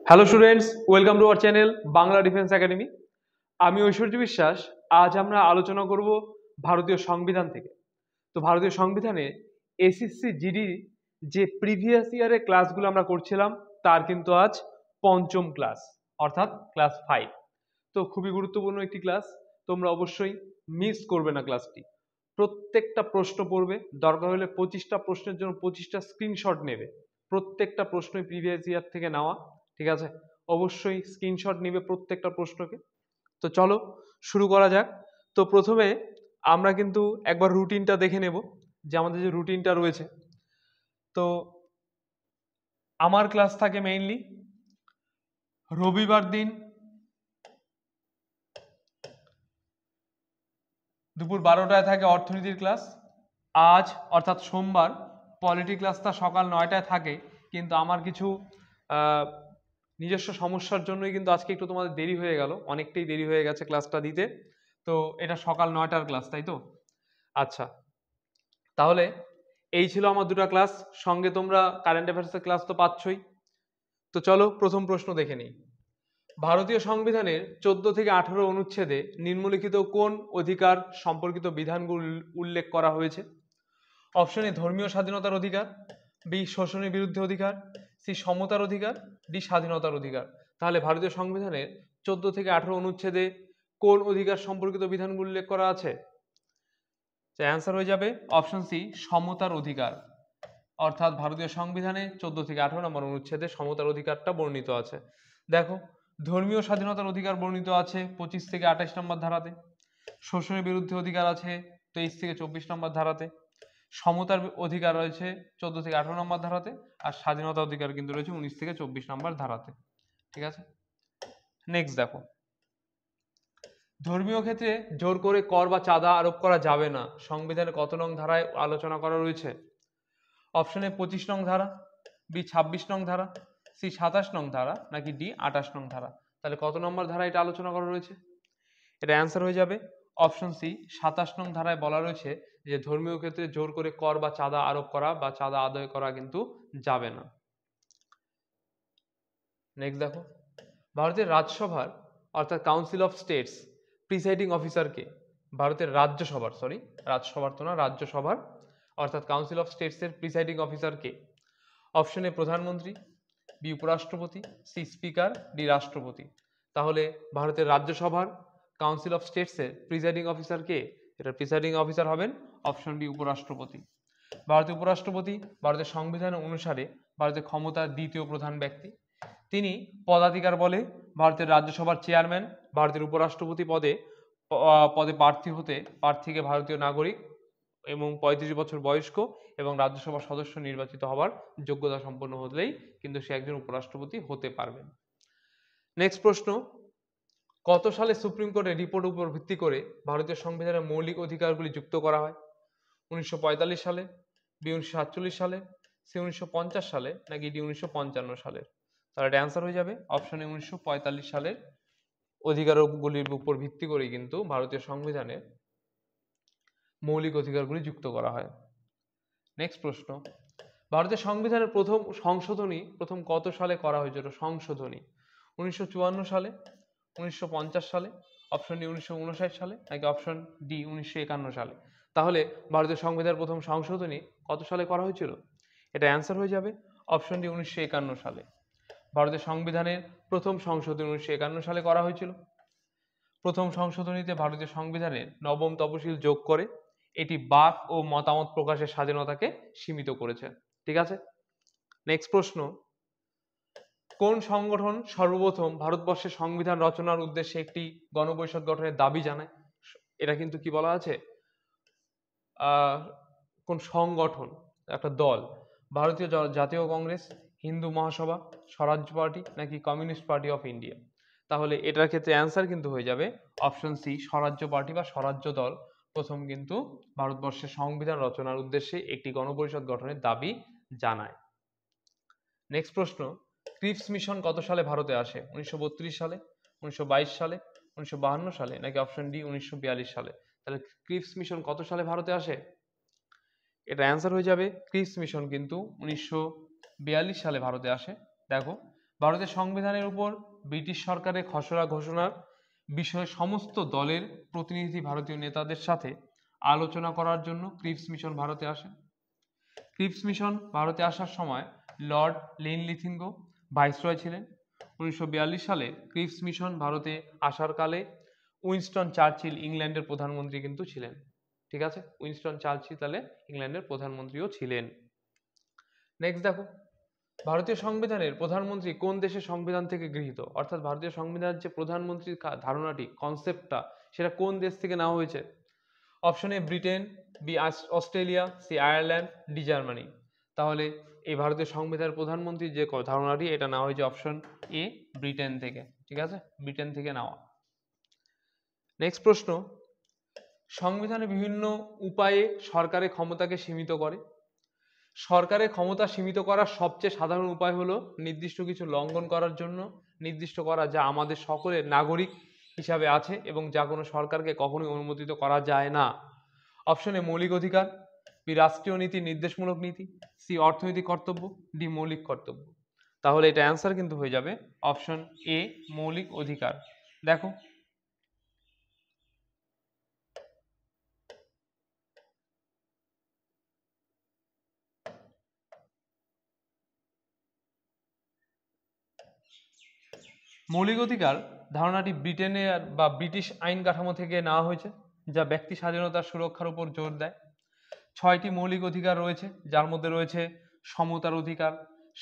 Hello students, welcome to our channel Bangla defence academy. আমি ঐশ্বর্য বিশ্বাস। আজ আমরা আলোচনা করব ভারতীয় সংবিধান থেকে। তো ভারতীয় সংবিধানে এসএসসি জিডি যে প্রিভিয়াস ইয়ারের ক্লাসগুলো আমরা করছিলাম তার কিন্তু আজ পঞ্চম ক্লাস, অর্থাৎ ক্লাস 5। তো খুবই গুরুত্বপূর্ণ একটি ক্লাস, তোমরা অবশ্যই মিস করবে না ক্লাসটি। প্রত্যেকটা প্রশ্ন পড়বে, দরকার হলে 25টা প্রশ্নের জন্য 25টা স্ক্রিনশট নেবে। প্রত্যেকটা প্রশ্নই প্রিভিয়াস ইয়ার থেকে নেওয়া, ঠিক আছে? অবশ্যই স্ক্রিনশট নিবে প্রত্যেকটা প্রশ্নকে। তো চলো শুরু করা যাক। তো প্রথমে আমরা কিন্তু একবার রুটিনটা দেখে নেব, যে আমাদের যে রুটিনটা রয়েছে। তো আমার ক্লাস থাকে মেইনলি রবিবার দিন দুপুর 12টায় থাকে অর্থনীতির ক্লাস। আজ অর্থাৎ সোমবার পলিটি ক্লাসটা সকাল 9টায় থাকে, কিন্তু আমার কিছু নিজস্ব সমস্যার জন্যই কিন্তু আজকে একটু তোমাদের দেরি হয়ে গেল, অনেকটাই দেরি হয়ে গেছে ক্লাসটা দিতে। তো এটা সকাল 9টার ক্লাস, তাই তো? আচ্ছা, তাহলে এই ছিল আমার দুটো ক্লাস। সঙ্গে তোমরা কারেন্ট অ্যাফেয়ার্সের ক্লাস তো পাচ্ছই। তো চলো প্রথম প্রশ্ন দেখে নিই। ভারতীয় সংবিধানের 14 থেকে 18 অনুচ্ছেদে নিম্নলিখিত কোন অধিকার সম্পর্কিত বিধানগুলো উল্লেখ করা হয়েছে? অপশন এ ধর্মীয় স্বাধীনতার অধিকার, বি শোষণের বিরুদ্ধে অধিকার, সি সমতার অধিকার, ডি স্বাধীনতার অধিকার। তাহলে ভারতীয় সংবিধানের 14 থেকে 18 অনুচ্ছেদে কোন অধিকার সম্পর্কিত বিধানগুলো উল্লেখ করা আছে? অ্যান্সার হয়ে যাবে অপশন সি সমতার অধিকার। অর্থাৎ ভারতীয় সংবিধানে 14 থেকে 18 নম্বর অনুচ্ছেদে সমতার অধিকারটা বর্ণিত আছে। দেখো, ধর্মীয় স্বাধীনতার অধিকার বর্ণিত আছে 25 থেকে 28 নম্বর ধারাতে, শোষণের বিরুদ্ধে অধিকার আছে 23 থেকে 24 নম্বর ধারাতে, সমতার অধিকার রয়েছে 14 থেকে 18 নম্বর ধারাতে, আর স্বাধীনতার অধিকার কিন্তু রয়েছে 19 থেকে 24 নম্বর ধারাতে। ঠিক আছে, নেক্সট দেখো, ধর্মীয় ক্ষেত্রে জোর করে কর বা চাঁদা আরোপ করা যাবে না সংবিধানের কত নং ধারায় আলোচনা করা রয়েছে? অপশনে 25 নং ধারা, বি 26 নং ধারা, সি 27 নং ধারা, নাকি ডি 28 নং ধারা। তাহলে কত নম্বর ধারা এটা আলোচনা করা রয়েছে? এটা অ্যান্সার হয়ে যাবে অপশন সি 27 নং ধারায় বলা রয়েছে যে ধর্মীয় ক্ষেত্রে জোর করে কর বা চাঁদা আরোপ করা বা চাঁদা আদায় করা কিন্তু যাবে না। নেক্সট দেখো, ভারতের রাজ্যসভার অর্থাৎ council of states presiding officer কে? ভারতের রাজ্যসভার, সরি রাজ্যসভার তো না, রাজ্যসভার অর্থাৎ কাউন্সিল অফ স্টেটস এর প্রিসাইডিং অফিসার কে? অপশন এ প্রধানমন্ত্রী, বি উপরাষ্ট্রপতি, সি স্পিকার, ডি রাষ্ট্রপতি। তাহলে ভারতের রাজ্যসভার কাউন্সিল অফ স্টেটস এর প্রিসাইডিং অফিসার কে? এটা প্রিসাইডিং অফিসার হবেন অপশন ডি উপরাষ্ট্রপতি। ভারতের উপরাষ্ট্রপতি ভারতের সংবিধান অনুসারে ভারতের ক্ষমতার দ্বিতীয় প্রধান ব্যক্তি। তিনি পদাধিকার বলে ভারতের রাজ্যসভার চেয়ারম্যান ভারতের উপরাষ্ট্রপতি পদে প্রার্থীকে ভারতীয় নাগরিক এবং 35 বছর বয়স্ক এবং রাজ্যসভার সদস্য নির্বাচিত হওয়ার যোগ্যতা সম্পন্ন হলেই কিন্তু সে একজন উপরাষ্ট্রপতি হতে পারবেন। নেক্সট প্রশ্ন, কত সালে সুপ্রিম কোর্টের রিপোর্টের উপর ভিত্তি করে ভারতীয় সংবিধানের মৌলিক অধিকারগুলি যুক্ত করা হয়? 1945 সালে, বি 1947 সালে, সি 1950 সালে, নাকি ডি 1955 সালে? তাহলে এটা অ্যান্সার হয়ে যাবে অপশন এ 1945 সালের অধিকারগুলির উপর ভিত্তি করে কিন্তু ভারতীয় সংবিধানে মৌলিক অধিকারগুলি যুক্ত করা হয়। নেক্সট প্রশ্ন, ভারতের সংবিধানের প্রথম সংশোধনী প্রথম কত সালে করা হয়েছিল? সংশোধনী 1954 সালে, 1950 সালে, অপশন ডি 1959 সালে, নাকি অপশন ডি 1951 সালে? তাহলে ভারতের সংবিধানের প্রথম সংশোধনী কত সালে করা হয়েছিল? এটা অ্যান্সার হয়ে যাবে অপশন ডি 1951 সালে। ভারতের সংবিধানের প্রথম সংশোধনী 1951 সালে করা হয়েছিল। প্রথম সংশোধনীতে ভারতীয় সংবিধানের নবম তফসিল যোগ করে এটি বাক ও মতামত প্রকাশের স্বাধীনতাকে সীমিত করেছে। ঠিক আছে, নেক্সট প্রশ্ন, কোন সংগঠন সর্বপ্রথম ভারতবর্ষের সংবিধান রচনার উদ্দেশ্যে একটি গণপরিষদ গঠনের দাবি জানায়? এটা কিন্তু কি বলা আছে, কোন সংগঠন, একটা দল, ভারতীয় জাতীয় কংগ্রেস, হিন্দু মহাসভা, স্বরাজ্য পার্টি, নাকি কমিউনিস্ট পার্টি অফ ইন্ডিয়া? তাহলে এটার ক্ষেত্রে অ্যান্সার কিন্তু হয়ে যাবে অপশন সি স্বরাজ্য পার্টি বা স্বরাজ্য দল প্রথম কিন্তু ভারতবর্ষের সংবিধান রচনার উদ্দেশ্যে একটি গণপরিষদ গঠনের দাবি জানায়। নেক্সট প্রশ্ন, ক্রিপস মিশন কত সালে ভারতে আসে? 1932 সালে, 1922 সালে, 1952 সালে, নাকি অপশন ডি 1942 সালে? তাহলে ক্রিপস মিশন কত সালে ভারতে আসে? এটা অ্যান্সার হয়ে যাবে ক্রিপস মিশন কিন্তু 1942 সালে ভারতে আসে। দেখো, ভারতের সংবিধানের উপর ব্রিটিশ সরকারের খসড়া ঘোষণার বিষয়ে সমস্ত দলের প্রতিনিধি ভারতীয় নেতাদের সাথে আলোচনা করার জন্য ক্রিপস মিশন ভারতে আসে। ক্রিপস মিশন ভারতে আসার সময় লর্ড লিনলিথিগো ভাইসরয় ছিলেন। 1942 সালে ক্রিপস মিশন ভারতে আসার কালে উইনস্টন চার্চিল ইংল্যান্ডের প্রধানমন্ত্রী কিন্তু ছিলেন। ঠিক আছে, উইনস্টন চার্চিল তাহলে ইংল্যান্ডের প্রধানমন্ত্রীও ছিলেন। নেক্সট দেখো, ভারতীয় সংবিধানের প্রধানমন্ত্রী কোন দেশের সংবিধান থেকে গৃহীত? অর্থাৎ ভারতীয় সংবিধানের যে প্রধানমন্ত্রীর ধারণাটি, কনসেপ্টটা, সেটা কোন দেশ থেকে নেওয়া হয়েছে? Option A Britain, B Australia, C Ireland, D Germany. তাহলে এই ভারতীয় সংবিধানের প্রধানমন্ত্রীর যে ধারণাটি, এটা নেওয়া হয়েছে অপশন এ ব্রিটেন থেকে। ঠিক আছে, ব্রিটেন থেকে নেওয়া। নেক্সট প্রশ্ন, সংবিধানে বিভিন্ন উপায়ে সরকারের ক্ষমতাকে সীমিত করে। সরকারের ক্ষমতা সীমিত করার সবচেয়ে সাধারণ উপায় হলো নির্দিষ্ট কিছু লঙ্ঘন করার জন্য নির্দিষ্ট করা, যা আমাদের সকলের নাগরিক হিসাবে আছে এবং যা কোনো সরকারকে কখনোই অনুমোদিত করা যায় না। অপশনে মৌলিক অধিকার, বি রাষ্ট্রীয় নীতি নির্দেশমূলক নীতি, সি অর্থনৈতিক কর্তব্য, ডি মৌলিক কর্তব্য। তাহলে এটা অ্যান্সার কিন্তু হয়ে যাবে অপশন এ মৌলিক অধিকার। দেখো, মৌলিক অধিকার ধারণাটি ব্রিটেনের বা ব্রিটিশ আইন কাঠামো থেকে নেওয়া হয়েছে, যা ব্যক্তি স্বাধীনতার সুরক্ষার উপর জোর দেয়। 6টি মৌলিক অধিকার রয়েছে, যার মধ্যে রয়েছে সমতার অধিকার,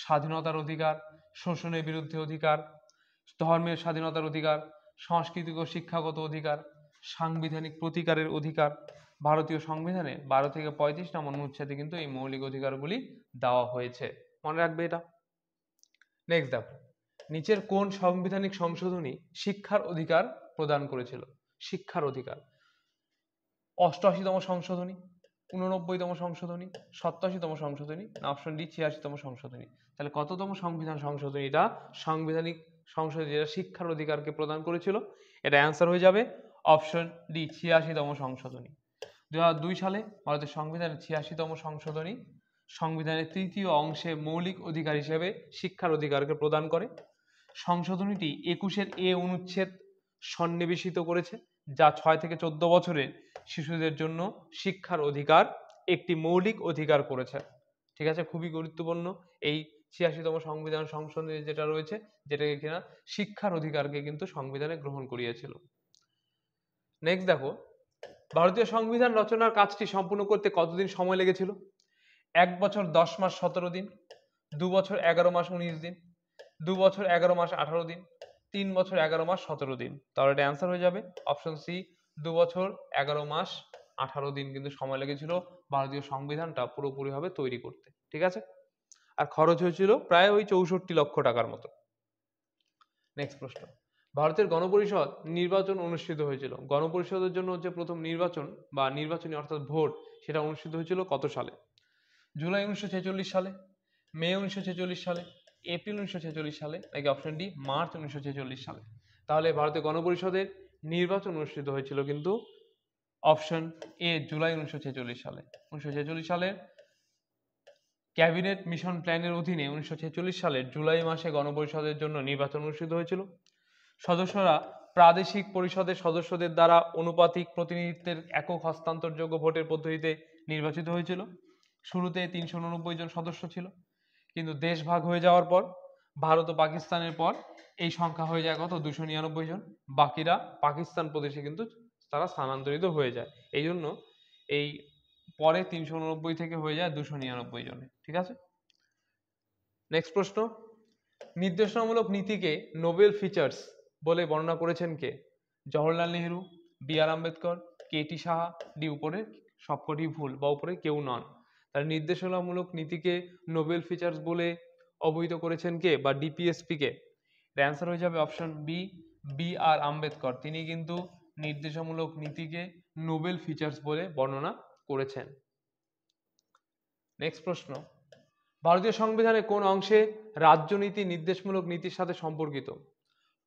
স্বাধীনতার অধিকার, শোষণের বিরুদ্ধে অধিকার, ধর্মের স্বাধীনতার অধিকার, সাংস্কৃতিক ও শিক্ষাগত অধিকার, সাংবিধানিক প্রতিকারের অধিকার। ভারতীয় সংবিধানে 12 থেকে 35 নম্বর অনুচ্ছেদে কিন্তু এই মৌলিক অধিকারগুলি দেওয়া হয়েছে, মনে রাখবে এটা। নেক্সট দেখো, নিচের কোন সাংবিধানিক সংশোধনী শিক্ষার অধিকার প্রদান করেছিল? শিক্ষার অধিকার 88তম সংশোধনী, 89তম সংশোধনী, 87তম সংশোধনী, না অপশন ডি 86তম সংশোধনী। তাহলে কততম সংবিধান সংশোধনী এটা সাংবিধানিক সংশোধনী যেটা শিক্ষার অধিকারকে প্রদান করেছিল? এটা অ্যান্সার হয়ে যাবে অপশন ডি 86তম সংশোধনী। 2002 সালে ভারতের সংবিধানের 86তম সংশোধনী সংবিধানের 3য় অংশে মৌলিক অধিকার হিসেবে শিক্ষার অধিকারকে প্রদান করে। সংশোধনীটি 21 এ অনুচ্ছেদ সন্নিবেশিত করেছে, যা 6 থেকে 14 বছরের শিশুদের জন্য শিক্ষার অধিকার একটি মৌলিক অধিকার করেছে। ঠিক আছে, খুবই গুরুত্বপূর্ণ এই 86তম সংবিধান সংশোধনী যেটা রয়েছে, যেটাকে কিনা শিক্ষার অধিকারকে কিন্তু সংবিধানে গ্রহণ করিয়েছিল। নেক্সট দেখো, ভারতীয় সংবিধান রচনার কাজটি সম্পূর্ণ করতে কতদিন সময় লেগেছিল? 1 বছর 10 মাস 17 দিন, 2 বছর 11 মাস 19 দিন, 2 বছর 11 মাস 18 দিন, 3 বছর 11 মাস 17 দিন। তাহলে এটা অ্যান্সার হয়ে যাবে অপশন সি 2 বছর 11 মাস 18 দিন কিন্তু সময় লেগেছিল ভারতীয় সংবিধানটা পুরোপুরিভাবে তৈরি করতে। ঠিক আছে, আর খরচ হয়েছিল প্রায় ওই 64 লক্ষ টাকার মতো। নেক্সট প্রশ্ন, ভারতের গণপরিষদ নির্বাচন অনুষ্ঠিত হয়েছিল। গণপরিষদের জন্য যে প্রথম নির্বাচন বা নির্বাচনী অর্থাৎ ভোট, সেটা অনুষ্ঠিত হয়েছিল কত সালে? জুলাই 1946 সালে, মে 1946 সালে, এপ্রিল 1946 সালে, নাকি অপশন ডি মার্চ 1946 সালে? তাহলে ভারতের গণপরিষদের নির্বাচন অনুষ্ঠিত হয়েছিল কিন্তু অপশন এ জুলাই 1946 সালে। 1946 সালের ক্যাবিনেট মিশন প্ল্যানের অধীনে 1946 সালের জুলাই মাসে গণপরিষদের জন্য নির্বাচন অনুষ্ঠিত হয়েছিল। সদস্যরা প্রাদেশিক পরিষদের সদস্যদের দ্বারা অনুপাতিক প্রতিনিধিত্বের একক হস্তান্তরযোগ্য ভোটের পদ্ধতিতে নির্বাচিত হয়েছিল। শুরুতে 389 জন সদস্য ছিল, কিন্তু দেশ ভাগ হয়ে যাওয়ার পর ভারত ও পাকিস্তানের পর এই সংখ্যা হয়ে যায় কত? 299 জন। বাকিরা পাকিস্তান প্রদেশে কিন্তু তারা স্থানান্তরিত হয়ে যায়, এই জন্য এই পরে 389 থেকে হয়ে যায় 299 জনে। ঠিক আছে, নেক্সট প্রশ্ন, নির্দেশনামূলক নীতিকে নোবেল ফিচার্স বলে বর্ণনা করেছেন কে? জওহরলাল নেহরু, বি আর আম্বেদকর, কে টি সাহা, ডি উপরে সবকটি ভুল বা উপরে কেউ নন। তার নির্দেশনামূলক নীতিকে নোবেল ফিচার্স বলে অবহিত করেছেন কে বা ডিপিএসপি কে? এর অ্যান্সার হয়ে যাবে অপশন বি বি আর আম্বেদকর। তিনি কিন্তু নির্দেশনামূলক নীতিকে নোবেল ফিচার্স বলে বর্ণনা করেছেন। নেক্সট প্রশ্ন, ভারতীয় সংবিধানের কোন অংশে রাজ্যনীতি নির্দেশমূলক নীতির সাথে সম্পর্কিত?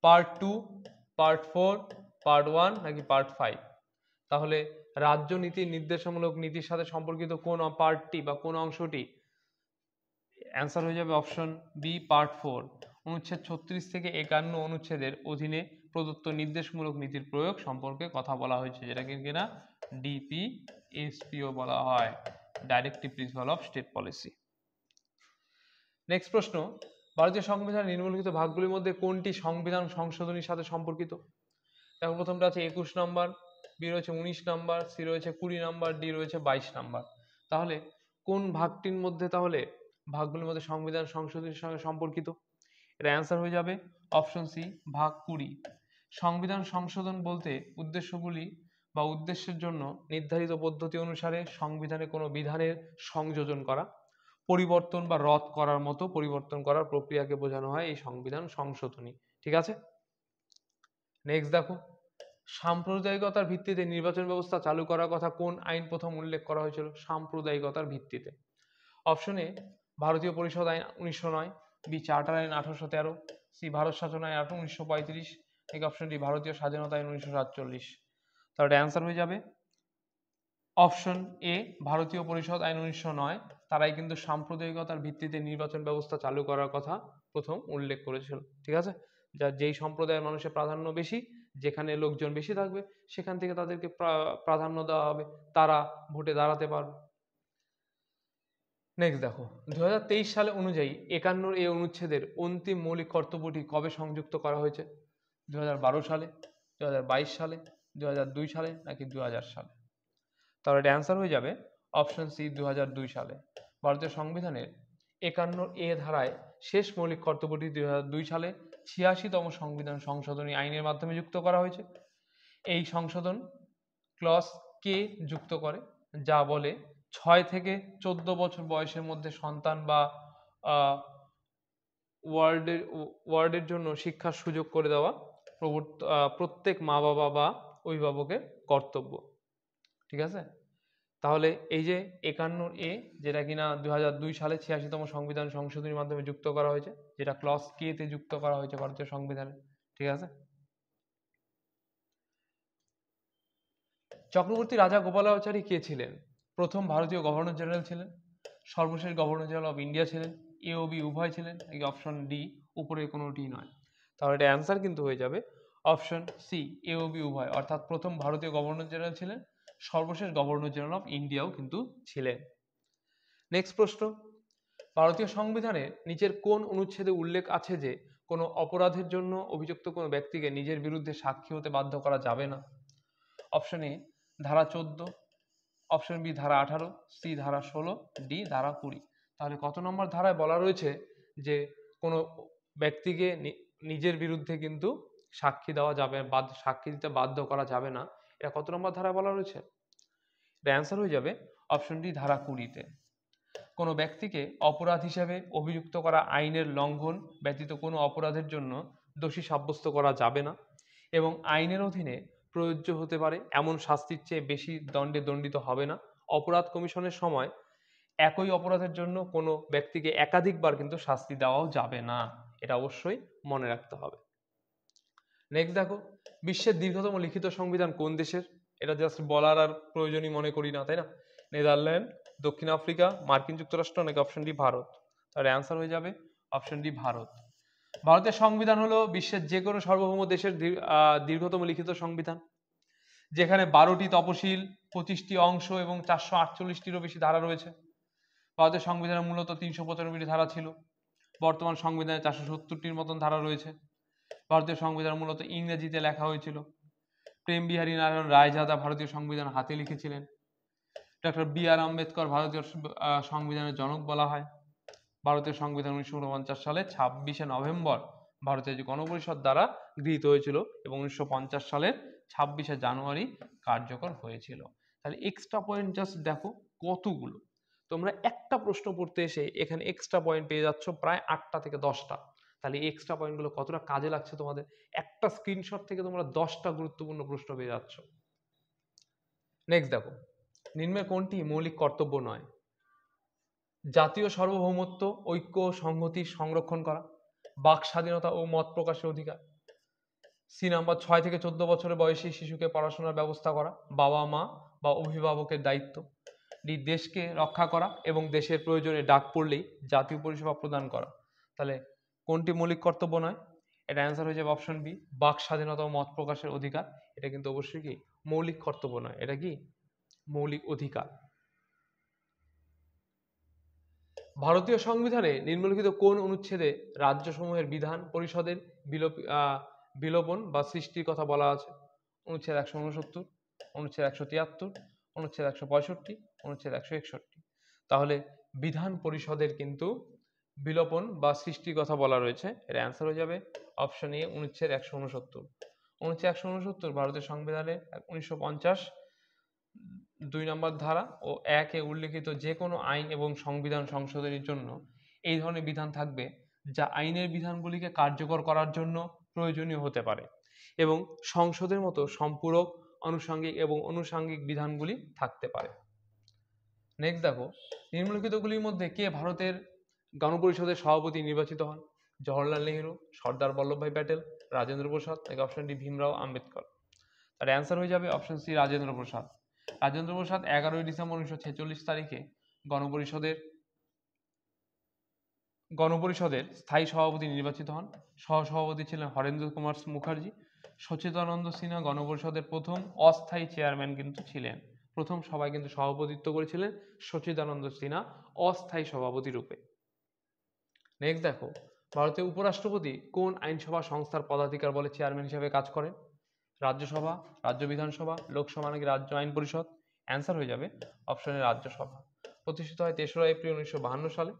পার্ট 2, পার্ট 4, পার্ট 1 নাকি পার্ট 5? তাহলে রাজ্যনীতি নির্দেশমূলক নীতির সাথে সম্পর্কিত কোন পার্টটি বা কোন অংশটি? অ্যান্সার হয়ে যাবে অপশন বি পার্ট 4। অনুচ্ছেদ 36 থেকে 51 অনুচ্ছেদের অধীনে প্রদত্ত নির্দেশমূলক নীতির প্রয়োগ সম্পর্কে কথা বলা হয়েছে, যেটাকে কিনা ডিপিএসপিও বলা হয়, directive principle of state policy. Next প্রশ্ন, ভারতীয় সংবিধানের নিম্নলিখিত ভাগগুলির মধ্যে কোনটি সংবিধান সংশোধনীর সাথে সম্পর্কিত? দেখো, প্রথমটা আছে 21 নম্বর, বি রয়েছে 19 নম্বর, সি রয়েছে 20 নম্বর, ডি রয়েছে 22 নম্বর। তাহলে কোন ভাগটির মধ্যে তাহলে ভাগগুলির মধ্যে সংবিধান সংশোধনীর সঙ্গে সম্পর্কিত? এর অ্যান্সার হয়ে যাবে অপশন সি, ভাগ 20। সংবিধান সংশোধন বলতে উদ্দেশ্যগুলি বা উদ্দেশ্যের জন্য নির্ধারিত পদ্ধতি অনুসারে সংবিধানে কোনো বিধানের সংযোজন করা, পরিবর্তন বা রদ করার মতো পরিবর্তন করার প্রক্রিয়াকে বোঝানো হয় এই সংবিধান সংশোধনী। ঠিক আছে, নেক্সট দেখো, সাম্প্রদায়িকতার ভিত্তিতে নির্বাচন ব্যবস্থা চালু করার কথা কোন আইন প্রথম উল্লেখ করা হয়েছিল? সাম্প্রদায়িকতার ভিত্তিতে। অপশন এ, ভারতীয় পরিষদ আইন 1909, বি চার্টার আইন 1813, সি ভারত শাসন আইন 1935, এই অপশন ডি ভারতীয় স্বাধীনতা আইন 1947। তাহলে অ্যান্সার হয়ে যাবে অপশন এ, ভারতীয় পরিষদ আইন 1909। তারাই কিন্তু সাম্প্রদায়িকতার ভিত্তিতে নির্বাচন ব্যবস্থা চালু করার কথা প্রথম উল্লেখ করেছিল। ঠিক আছে, যার যেই সম্প্রদায়ের মানুষের প্রাধান্য বেশি, যেখানে লোকজন বেশি থাকবে, সেখান থেকে তাদেরকে প্রাধান্য দেওয়া হবে, তারা ভোটে দাঁড়াতে পারবে। নেক্সট দেখো, 2023 সালে অনুযায়ী 51 এ অনুচ্ছেদের অন্তিম মৌলিক কর্তব্যটি কবে সংযুক্ত করা হয়েছে? 2012 সালে, 2022 সালে, 2002 সালে নাকি 2000 সালে? তাহলে এটা অ্যান্সার হয়ে যাবে অপশন সি, 2002 সালে। ভারতীয় সংবিধানের 51 এ ধারায় শেষ মৌলিক কর্তব্যটি 2002 সালে 86তম সংবিধান সংশোধনী আইনের মাধ্যমে যুক্ত করা হয়েছে। এই সংশোধন ক্লজ কে যুক্ত করে, যা বলে 6 থেকে 14 বছর বয়সের মধ্যে সন্তান বা ওয়ার্ডের জন্য শিক্ষার সুযোগ করে দেওয়া প্রত্যেক মা বাবা বা অভিভাবকের কর্তব্য। ঠিক আছে, তাহলে এই যে 51 এ, যেটা কিনা 2002 সালে 86তম সংবিধান সংশোধনীর মাধ্যমে যুক্ত করা হয়েছে, যেটা ক্লজ কে তে যুক্ত করা হয়েছে ভারতীয় সংবিধানে। ঠিক আছে, চক্রবর্তী রাজা গোপালাচারী কে ছিলেন? প্রথম ভারতীয় গভর্নর জেনারেল ছিলেন, সর্বশেষ গভর্নর জেনারেল অফ ইন্ডিয়া ছিলেন, এ ও বি উভয় ছিলেন, এই অপশন ডি উপরের কোনোটি নয়। তাহলে এটা অ্যান্সার কিন্তু হয়ে যাবে অপশন সি, এ ও বি উভয়, অর্থাৎ প্রথম ভারতীয় গভর্নর জেনারেল ছিলেন, সর্বশেষ গভর্নর জেনারেল অফ ইন্ডিয়াও কিন্তু ছিলেন। নেক্সট প্রশ্ন, ভারতীয় সংবিধানে নিচের কোন অনুচ্ছেদে উল্লেখ আছে যে কোনো অপরাধের জন্য অভিযুক্ত কোনো ব্যক্তিকে নিজের বিরুদ্ধে সাক্ষী হতে বাধ্য করা যাবে না? অপশন এ ধারা 14, অপশন বি ধারা 18, সি ধারা 16, ডি ধারা 20। তাহলে কত নম্বর ধারায় বলা রয়েছে যে কোনো ব্যক্তিকে নিজের বিরুদ্ধে কিন্তু সাক্ষী দেওয়া যাবে, সাক্ষী দিতে বাধ্য করা যাবে না? এটা কত নম্বর ধারায় বলা রয়েছে? এর অ্যান্সার হয়ে যাবে অপশন ডি ধারা 20-তে। কোনো ব্যক্তিকে অপরাধ হিসেবে অভিযুক্ত করা আইনের লঙ্ঘন ব্যতীত কোনো অপরাধের জন্য দোষী সাব্যস্ত করা যাবে না, এবং আইনের অধীনে প্রযোজ্য হতে পারে এমন শাস্তির চেয়ে বেশি দণ্ডে দণ্ডিত হবে না। অপরাধ কমিশনের সময় একই অপরাধের জন্য কোনো ব্যক্তিকে একাধিকবার কিন্তু শাস্তি দেওয়াও যাবে না, এটা অবশ্যই মনে রাখতে হবে। নেক্সট দেখো, বিশ্বের দীর্ঘতম লিখিত সংবিধান কোন দেশের? এটা জাস্ট বলার আর প্রয়োজনই মনে করি না, তাই না? নেদারল্যান্ড, দক্ষিণ আফ্রিকা, মার্কিন যুক্তরাষ্ট্র নাকি অপশন ডি ভারত? তাহলে অ্যান্সার হয়ে যাবে অপশন ডি ভারত। ভারতের সংবিধান হলো বিশ্বের যে কোনো সার্বভৌম দেশের দীর্ঘতম লিখিত সংবিধান, যেখানে 12টি তপশিল, 25টি অংশ এবং 448টিরও বেশি ধারা রয়েছে। ভারতের সংবিধানে মূলত 395টি ধারা ছিল, বর্তমান সংবিধানে 470টির মতন ধারা রয়েছে। ভারতীয় সংবিধান মূলত ইংরেজিতে লেখা হয়েছিল। প্রেম বিহারী নারায়ণ রায়জাদা ভারতীয় সংবিধান হাতে লিখেছিলেন। ডক্টর বি আর আম্বেদকর ভারতীয় সংবিধানের জনক বলা হয়। ভারতীয় সংবিধান 1949 সালে 26শে নভেম্বর ভারতের যে গণপরিষদ দ্বারা গৃহীত হয়েছিল এবং 1950 সালের 26শে জানুয়ারি কার্যকর হয়েছিল। তাহলে এক্সট্রা পয়েন্ট জাস্ট দেখো কতগুলো। তোমরা একটা প্রশ্ন পড়তে এসে এখানে এক্সট্রা পয়েন্ট পেয়ে যাচ্ছ প্রায় 8টা থেকে 10টা। তাহলে এই এক্সট্রা পয়েন্টগুলো কতটা কাজে লাগছে তোমাদের? একটা স্ক্রিনশট থেকে তোমরা 10টা গুরুত্বপূর্ণ প্রশ্ন পেয়ে যাচ্ছ। নেক্সট দেখো, নিম্নে কোনটি মৌলিক কর্তব্য নয়? জাতীয় সার্বভৌমত্ব, ঐক্য, সংহতি সংরক্ষণ করা, বাক স্বাধীনতা ও মত প্রকাশের অধিকার। সি নাম্বার 6 থেকে 14 বছরের বয়সী শিশুকে পড়াশোনার ব্যবস্থা করা, বাবা মা বা অভিভাবকের দায়িত্ব। ডি দেশকে রক্ষা করা এবং দেশের প্রয়োজনে ডাক পড়লেই জাতীয় পরিষেবা প্রদান করা। তাহলে কোনটি মৌলিক কর্তব্য নয়? এটা অ্যান্সার হয়ে যাবে অপশন বি, বাক স্বাধীনতা ও মত প্রকাশের অধিকার। এটা কিন্তু অবশ্যই কি মৌলিক কর্তব্য নয়, এটা কি মৌলিক অধিকার। ভারতীয় সংবিধানে নিম্নলিখিত কোন অনুচ্ছেদে রাজ্যসমূহের বিধান পরিষদের বিলোপন বা সৃষ্টির কথা বলা আছে? অনুচ্ছেদ 169, অনুচ্ছেদ 173, অনুচ্ছেদ 165, অনুচ্ছেদ 161। তাহলে বিধান পরিষদের কিন্তু বিলোপন বা সৃষ্টির কথা বলা রয়েছে। এর অ্যান্সার হয়ে যাবে অপশন এ, অনুচ্ছেদ 169। অনুচ্ছেদ 169 ভারতের সংবিধানের 1950 2 নম্বর ধারা ও 1 এ উল্লিখিত যে কোনো আইন এবং সংবিধান সংশোধনের জন্য এই ধরনের বিধান থাকবে যা আইনের বিধানগুলিকে কার্যকর করার জন্য প্রয়োজনীয় হতে পারে এবং সংসদের মতো সম্পূরক, আনুষঙ্গিক এবং অনুষাঙ্গিক বিধানগুলি থাকতে পারে। নেক্সট দেখো, নিম্নলিখিতগুলির মধ্যে কে ভারতের গণপরিষদের সভাপতি নির্বাচিত হন? জওহরলাল নেহরু, সর্দার বল্লভভাই প্যাটেল, রাজেন্দ্র প্রসাদ, নাকি অপশন ডি ভীমরাও আম্বেদকর? তার অ্যান্সার হয়ে যাবে option C, Rajendra Prasad. Rajendra Prasad 11ই December 1946 তারিখে গণপরিষদের স্থায়ী সভাপতি নির্বাচিত হন। সহসভাপতি ছিলেন হরেন্দ্র কুমার মুখার্জি। সচ্চিদানন্দ সিনহা গণপরিষদের প্রথম অস্থায়ী চেয়ারম্যান কিন্তু ছিলেন। প্রথম সভায় কিন্তু সভাপতিত্ব করেছিলেন সচ্চিদানন্দ সিনহা অস্থায়ী সভাপতি রূপে। নেক্সট দেখো, ভারতের উপরাষ্ট্রপতি কোন আইনসভা সংস্থার পদাধিকার বলে চেয়ারম্যান হিসেবে কাজ করেন? রাজ্যসভা, রাজ্য বিধানসভা, লোকসভা, নাকি রাজ্য আইন পরিষদ? অ্যান্সার হয়ে যাবে অপশনে রাজ্যসভা। প্রতিষ্ঠিত হয় 3রা এপ্রিল 1952 সালে।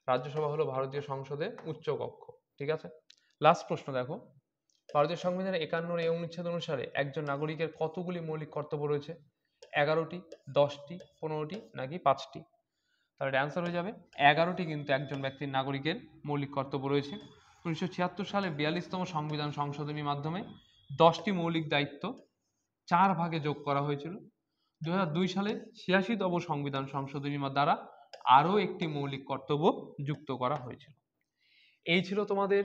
রাজ্যসভা হলো ভারতীয় সংসদের উচ্চ কক্ষ। ঠিক আছে, লাস্ট প্রশ্ন দেখো, ভারতীয় সংবিধানের 51 এ অনুচ্ছেদ অনুসারে একজন নাগরিকের কতগুলি মৌলিক কর্তব্য রয়েছে? 11টি, 10টি, 15টি, নাকি 5টি? তাহলে অ্যান্সার হয়ে যাবে 11টি কিন্তু একজন ব্যক্তির নাগরিকের মৌলিক কর্তব্য রয়েছে। 1976 সালে 42তম সংবিধান সংশোধনীর মাধ্যমে 10টি মৌলিক দায়িত্ব 4 ভাগে যোগ করা হয়েছিল। 2002 সালে 86তম সংবিধান সংশোধনীর দ্বারা আরও একটি মৌলিক কর্তব্য যুক্ত করা হয়েছিল। এই ছিল তোমাদের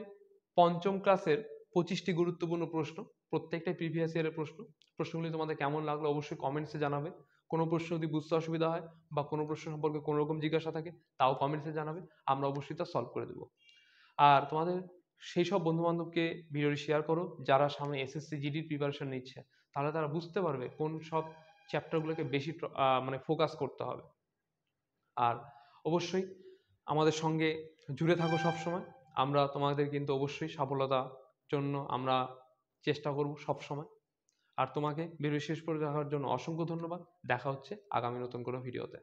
পঞ্চম ক্লাসের 25টি গুরুত্বপূর্ণ প্রশ্ন, প্রত্যেকটাই প্রিভিয়াস ইয়ারের প্রশ্ন। প্রশ্নগুলি তোমাদের কেমন লাগলো অবশ্যই কমেন্টসে জানাবে। কোনো প্রশ্ন যদি বুঝতে অসুবিধা হয় বা কোনো প্রশ্ন সম্পর্কে কোনো রকম জিজ্ঞাসা থাকে তাও কমেন্টসে জানাবে, আমরা অবশ্যই তা সলভ করে দেবো। আর তোমাদের সেই সব বন্ধুবান্ধবকে ভিডিওটি শেয়ার করো যারা সামনে এসএসসি জিডির প্রিপারেশন নিচ্ছে, তাহলে তারা বুঝতে পারবে কোন সব চ্যাপ্টারগুলোকে বেশি মানে ফোকাস করতে হবে। আর অবশ্যই আমাদের সঙ্গে জুড়ে থাকো সবসময়। আমরা তোমাদের কিন্তু অবশ্যই সফলতার জন্য আমরা চেষ্টা করব সবসময়। আর তোমাকে ভিডিও শেষ করে দেখার জন্য অসংখ্য ধন্যবাদ। দেখা হচ্ছে আগামী নতুন কোনো ভিডিওতে।